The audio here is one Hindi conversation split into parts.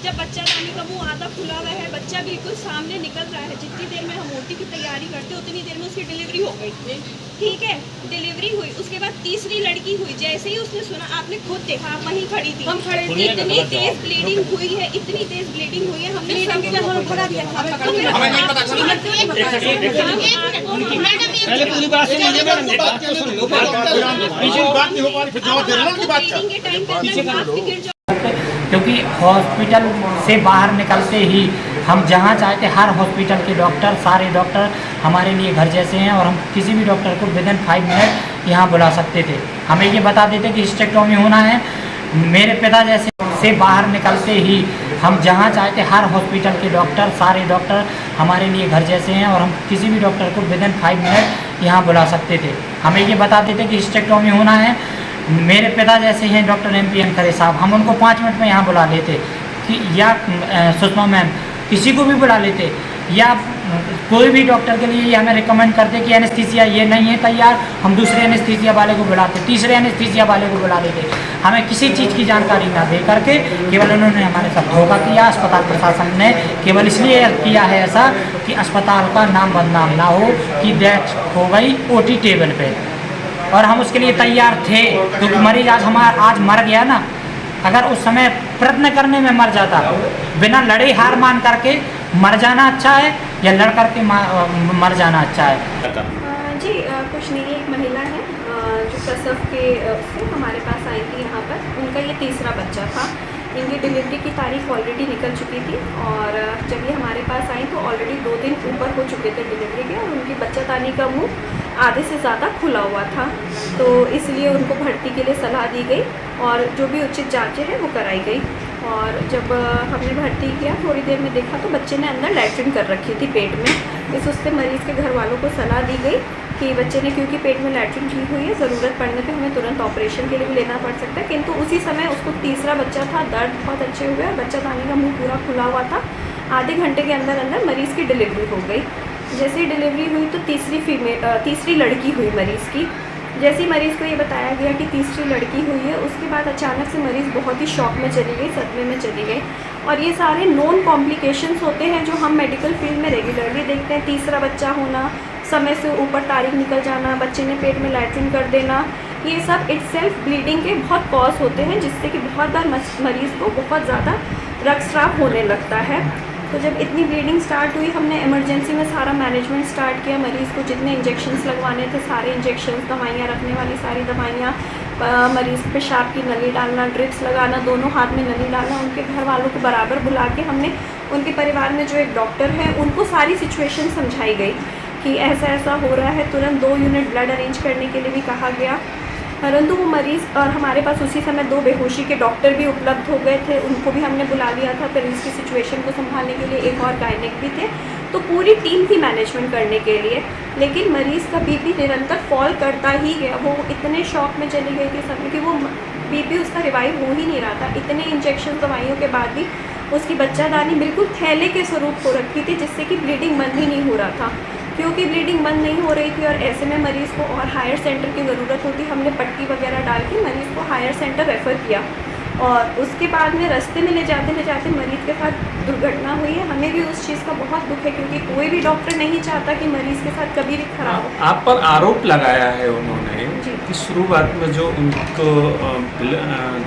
जब बच्चादानी का मुंह आधा खुला हुआ है, बच्चा बिल्कुल सामने निकल रहा है, जितनी देर में हम ओटी की तैयारी करते उतनी देर में उसकी डिलीवरी हो गई। ठीक है, डिलीवरी हुई, उसके बाद तीसरी लड़की हुई। जैसे ही उसने सुना, आपने खुद देखा, आप वहीं खड़ी थी, हम खड़े थे, इतनी तेज ब्लीडिंग हुई है, इतनी तेज ब्लीडिंग हुई है, हमने भगा दिया था। हमें नहीं पता चला। पहले पूरी बात सुनिए मैडम, एक बात तो सुन लो, पीछे बात नहीं हो पा रही, फिर जवाब दे रहा हूं की बात क्योंकि हॉस्पिटल से बाहर निकलते ही हम जहाँ चाहते, हर हॉस्पिटल के डॉक्टर, सारे डॉक्टर हमारे लिए घर जैसे हैं और हम किसी भी डॉक्टर को विदिन 5 मिनट यहाँ बुला सकते थे। हमें ये बता देते कि हिस्टेक्टोमी होना है। मेरे पिता जैसे से बाहर निकलते ही हम जहाँ चाहते, हर हॉस्पिटल के डॉक्टर, सारे डॉक्टर हमारे लिए घर जैसे हैं और हम किसी भी डॉक्टर को विदिन 5 मिनट यहाँ बुला सकते थे। हमें ये बता देते कि हिस्टेक्टोमी होना है। मेरे पिता जैसे हैं डॉक्टर MP खरे साहब, हम उनको 5 मिनट में यहाँ बुला लेते कि, या सुषमा मैम, किसी को भी बुला लेते, या कोई भी डॉक्टर के लिए ये हमें रिकमेंड करते कि एनेस्थीसिया ये नहीं है तैयार, हम दूसरे एनेस्थीसिया वाले को बुलाते, तीसरे एनेस्थीसिया वाले को बुला लेते। हमें किसी चीज़ की जानकारी ना दे करके केवल उन्होंने हमारे साथ धोखा किया। अस्पताल प्रशासन ने केवल इसलिए किया है ऐसा कि अस्पताल का नाम बदनाम ना हो कि डेथ हो गई OT टेबल पर, और हम उसके लिए तैयार थे क्योंकि मरीज आज मर गया ना। अगर उस समय प्रयत्न करने में मर जाता, बिना लड़े हार मान करके मर जाना अच्छा है या लड़ करके मर जाना अच्छा है? जी कुछ नहीं, एक महिला है जो प्रसव के से हमारे पास आई थी यहाँ पर। उनका ये तीसरा बच्चा था। इनकी डिलीवरी की तारीख ऑलरेडी निकल चुकी थी और जब ये हमारे पास आई तो ऑलरेडी 2 दिन ऊपर हो चुके थे डिलीवरी के, और उनकी बच्चादानी का मुंह आधे से ज़्यादा खुला हुआ था, तो इसलिए उनको भर्ती के लिए सलाह दी गई और जो भी उचित जांचें हैं वो कराई गई। और जब हमने भर्ती किया, थोड़ी देर में देखा तो बच्चे ने अंदर लैट्रिन कर रखी थी पेट में। इस उससे मरीज़ के घर वालों को सलाह दी गई कि बच्चे ने, क्योंकि पेट में लैट्रिन की हुई है, ज़रूरत पड़ने पे हमें तुरंत ऑपरेशन के लिए भी लेना पड़ सकता है। किंतु उसी समय उसको तीसरा बच्चा था, दर्द बहुत अच्छे हुए और बच्चादानी का मुंह पूरा खुला हुआ था। आधे घंटे के अंदर अंदर मरीज़ की डिलीवरी हो गई। जैसे ही डिलीवरी हुई तो तीसरी लड़की हुई मरीज़ की। जैसे ही मरीज़ को ये बताया गया कि तीसरी लड़की हुई है, उसके बाद अचानक से मरीज़ बहुत ही शॉक में चली गई, सदमे में चली गई। और ये सारे नॉन कॉम्प्लिकेशंस होते हैं जो हम मेडिकल फील्ड में रेगुलरली देखते हैं। तीसरा बच्चा होना, समय से ऊपर तारीख निकल जाना, बच्चे ने पेट में लैट्रिन कर देना, ये सब इटसेल्फ ब्लीडिंग के बहुत कॉज होते हैं, जिससे कि बहुत बार मरीज़ को बहुत ज़्यादा रक्तस्राव होने लगता है। तो जब इतनी ब्लीडिंग स्टार्ट हुई, हमने इमरजेंसी में सारा मैनेजमेंट स्टार्ट किया। मरीज़ को जितने इंजेक्शन्स लगवाने थे सारे इंजेक्शन्स, दवाइयाँ रखने वाली सारी दवाइयाँ, मरीज़ पे पेशाब की नली डालना, ड्रिप्स लगाना, दोनों हाथ में नली डालना, उनके घर वालों को बराबर बुला के हमने, उनके परिवार में जो एक डॉक्टर है उनको सारी सिचुएशन समझाई गई कि ऐसा ऐसा हो रहा है। तुरंत 2 यूनिट ब्लड अरेंज करने के लिए भी कहा गया, परंतु वो मरीज़, और हमारे पास उसी समय 2 बेहोशी के डॉक्टर भी उपलब्ध हो गए थे, उनको भी हमने बुला लिया था मरीज़ की सिचुएशन को संभालने के लिए। एक और गायनेक भी थे, तो पूरी टीम थी मैनेजमेंट करने के लिए। लेकिन मरीज़ का BP निरंतर फॉल करता ही गया। वो इतने शॉक में चली गई थी सब कि वो BP उसका रिवाइव हो ही नहीं रहा था। इतने इंजेक्शन दवाइयों के बाद भी उसकी बच्चादानी बिल्कुल थैले के स्वरूप हो रखी थी, जिससे कि ब्लीडिंग बंद ही नहीं हो रहा था। क्योंकि ब्लीडिंग बंद नहीं हो रही थी और ऐसे में मरीज़ को और हायर सेंटर की ज़रूरत होती, हमने पट्टी वगैरह डाल के मरीज़ को हायर सेंटर रेफ़र किया। और उसके बाद में रास्ते में ले जाते मरीज़ के साथ दुर्घटना हुई है। हमें भी उस चीज़ का बहुत दुख है, क्योंकि कोई भी डॉक्टर नहीं चाहता कि मरीज़ के साथ कभी भी खराब हो। आप पर आरोप लगाया है उन्होंने कि शुरुआत में जो उनको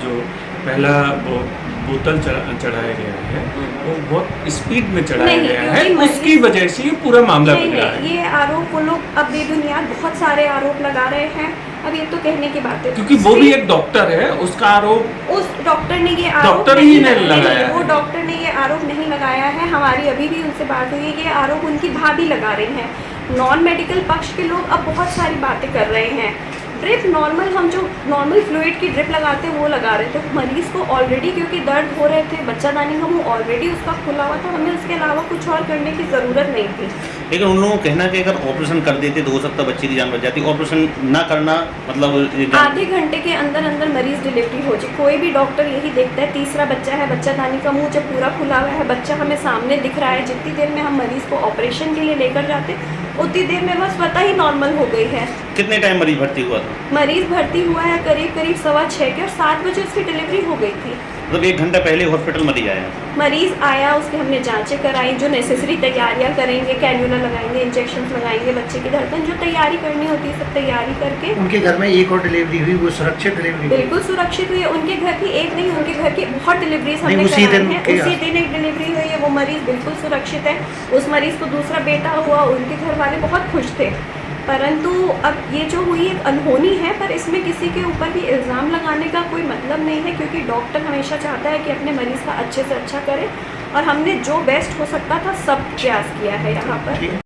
जो पहला वो बोतल चढ़ाया गया है वो बहुत स्पीड में चढ़ाया गया है, उसकी वजह से ये पूरा मामला बिगड़ा है। ये आरोप वो लोग अब बेबुनियाद बहुत सारे आरोप लगा रहे हैं। अब ये तो कहने की बात है, क्योंकि वो भी एक डॉक्टर है, उसका आरोप उस डॉक्टर ने ये आरोप डॉक्टर ही ने लगाया है। वो डॉक्टर ने ये आरोप नहीं लगाया है। हमारी अभी भी उनसे बात हुई है, ये आरोप उनकी भाभी लगा रही हैं। नॉन मेडिकल पक्ष के लोग अब बहुत सारी बातें कर रहे हैं। ड्रिप नॉर्मल, हम जो नॉर्मल फ्लूइड की ड्रिप लगाते हैं वो लगा रहे थे। मरीज़ को ऑलरेडी क्योंकि दर्द हो रहे थे, बच्चादानी का मुंह ऑलरेडी उसका खुला हुआ था, हमें उसके अलावा कुछ और करने की ज़रूरत नहीं थी। लेकिन उन लोगों को कहना कि अगर ऑपरेशन कर देते तो हो सकता बच्चे की जान बच जाती, ऑपरेशन ना करना मतलब आधे घंटे के अंदर अंदर मरीज़ डिलीवरी हो जाए। कोई भी डॉक्टर यही देखता है, तीसरा बच्चा है, बच्चादानी का मुंह जब पूरा खुला हुआ है, बच्चा हमें सामने दिख रहा है, जितनी देर में हम मरीज़ को ऑपरेशन के लिए लेकर जाते उतनी देर में बस पता ही नॉर्मल हो गई है। कितने टाइम मरीज भर्ती हुआ था? मरीज़ भर्ती हुआ है करीब 6:15 के, और 7 बजे उसकी डिलीवरी हो गई थी। मतलब 1 घंटा पहले हॉस्पिटल मरीज आया। मरीज़ आया, उसके हमने जांचें कराई, जो नेसेसरी तैयारियां करेंगे, कैन्यूला लगाएंगे, इंजेक्शन लगाएंगे, बच्चे की धड़कन जो तैयारी करनी होती है सब तैयारी करके उनके घर में एक और डिलीवरी हुई, वो सुरक्षित डिलीवरी हुई? बिल्कुल सुरक्षित हुई है। उनके घर की एक नहीं, उनके घर की बहुत डिलीवरीज हमने नहीं, उसी कराई दिन हैं। के- उसी दिन एक डिलीवरी हुई है, वो मरीज़ बिल्कुल सुरक्षित है। उस मरीज़ को दूसरा बेटा हुआ, उनके घर वाले बहुत खुश थे। परंतु अब ये जो हुई एक अनहोनी है, पर इसमें किसी के ऊपर भी इल्ज़ाम लगाने का कोई मतलब नहीं है, क्योंकि डॉक्टर हमेशा चाहता है कि अपने मरीज़ का अच्छे से अच्छा करे, और हमने जो बेस्ट हो सकता था सब प्रयास किया है यहाँ पर।